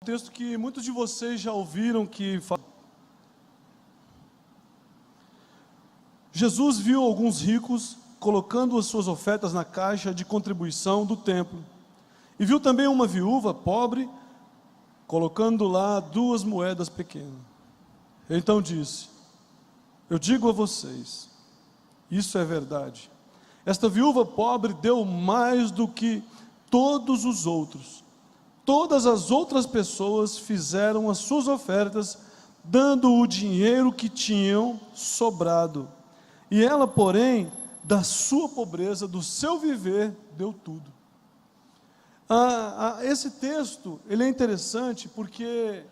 Um texto que muitos de vocês já ouviram que fala. Jesus viu alguns ricos colocando as suas ofertas na caixa de contribuição do templo. E viu também uma viúva pobre colocando lá 2 moedas pequenas. Então disse: eu digo a vocês, isso é verdade. Esta viúva pobre deu mais do que todos os outros. Todas as outras pessoas fizeram as suas ofertas, dando o dinheiro que tinham sobrado. E ela, porém, da sua pobreza, do seu viver, deu tudo. Esse texto, ele é interessante porque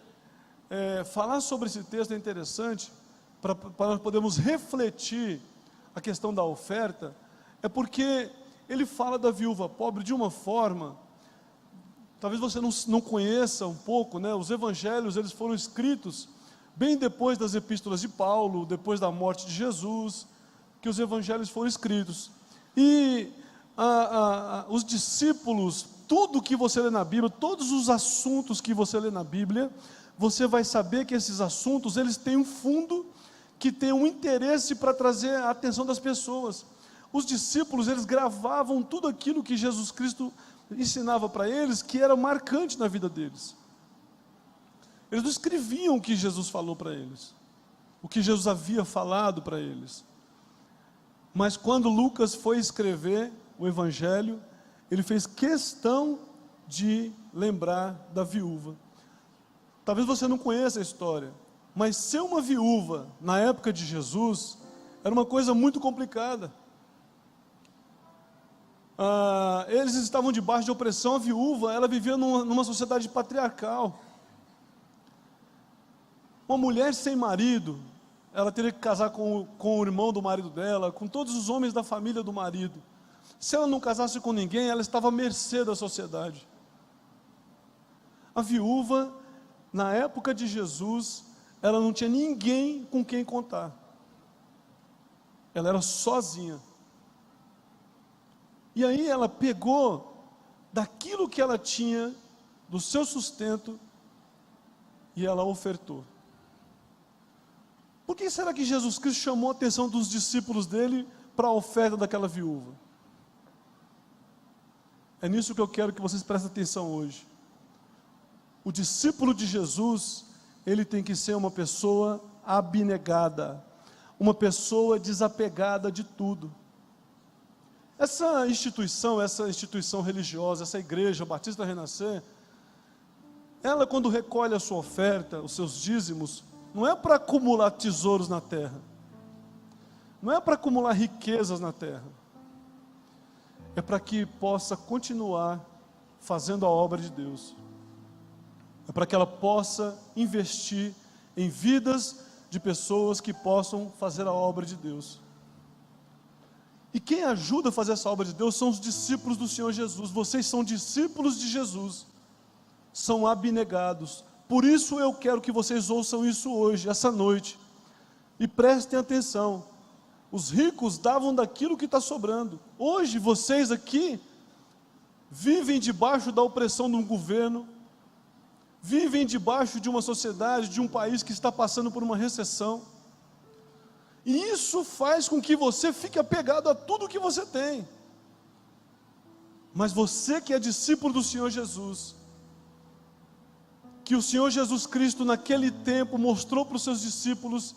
falar sobre esse texto é interessante para podermos refletir a questão da oferta, é porque ele fala da viúva pobre de uma forma, talvez você não conheça um pouco, né? Os evangelhos, eles foram escritos bem depois das epístolas de Paulo, depois da morte de Jesus, que os evangelhos foram escritos. E os discípulos, tudo que você lê na Bíblia, todos os assuntos que você lê na Bíblia, você vai saber que esses assuntos, eles têm um fundo, que tem um interesse para trazer a atenção das pessoas. Os discípulos, eles gravavam tudo aquilo que Jesus Cristo ensinava para eles, que era marcante na vida deles. Eles não escreviam o que Jesus falou para eles, o que Jesus havia falado para eles. Mas quando Lucas foi escrever o Evangelho, ele fez questão de lembrar da viúva. Talvez você não conheça a história, mas ser uma viúva na época de Jesus era uma coisa muito complicada. Eles estavam debaixo de opressão. A viúva, ela vivia numa sociedade patriarcal. Uma mulher sem marido, ela teria que casar com o irmão do marido dela, com todos os homens da família do marido. Se ela não casasse com ninguém, ela estava à mercê da sociedade. A viúva, na época de Jesus, ela não tinha ninguém com quem contar. Ela era sozinha. E aí ela pegou daquilo que ela tinha, do seu sustento, e ela ofertou. Por que será que Jesus Cristo chamou a atenção dos discípulos dele para a oferta daquela viúva? É nisso que eu quero que vocês prestem atenção hoje. O discípulo de Jesus, ele tem que ser uma pessoa abnegada, uma pessoa desapegada de tudo. Essa instituição religiosa, essa igreja Batista Renascer, ela, quando recolhe a sua oferta, os seus dízimos, não é para acumular tesouros na terra, não é para acumular riquezas na terra, é para que possa continuar fazendo a obra de Deus, é para que ela possa investir em vidas de pessoas que possam fazer a obra de Deus. E quem ajuda a fazer essa obra de Deus são os discípulos do Senhor Jesus. Vocês são discípulos de Jesus, são abnegados. Por isso eu quero que vocês ouçam isso hoje, essa noite, e prestem atenção. Os ricos davam daquilo que está sobrando. Hoje vocês aqui vivem debaixo da opressão de um governo, vivem debaixo de uma sociedade, de um país que está passando por uma recessão. E isso faz com que você fique apegado a tudo que você tem. Mas você que é discípulo do Senhor Jesus, que o Senhor Jesus Cristo naquele tempo mostrou para os seus discípulos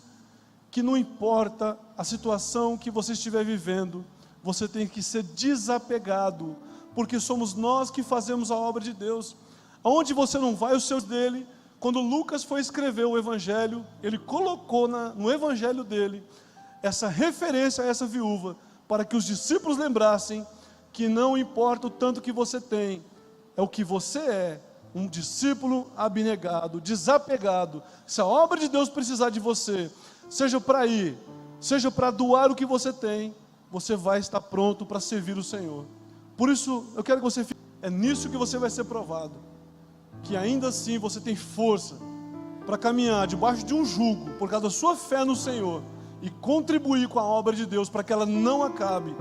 que não importa a situação que você estiver vivendo, você tem que ser desapegado, porque somos nós que fazemos a obra de Deus. Aonde você não vai, os seus dele. Quando Lucas foi escrever o Evangelho, ele colocou no Evangelho dele essa referência a essa viúva, para que os discípulos lembrassem que não importa o tanto que você tem, é o que você é, um discípulo abnegado, desapegado. Se a obra de Deus precisar de você, seja para ir, seja para doar o que você tem, você vai estar pronto para servir o Senhor. Por isso, eu quero que você fique, é nisso que você vai ser provado, que ainda assim você tem força para caminhar debaixo de um jugo, por causa da sua fé no Senhor, e contribuir com a obra de Deus, para que ela não acabe.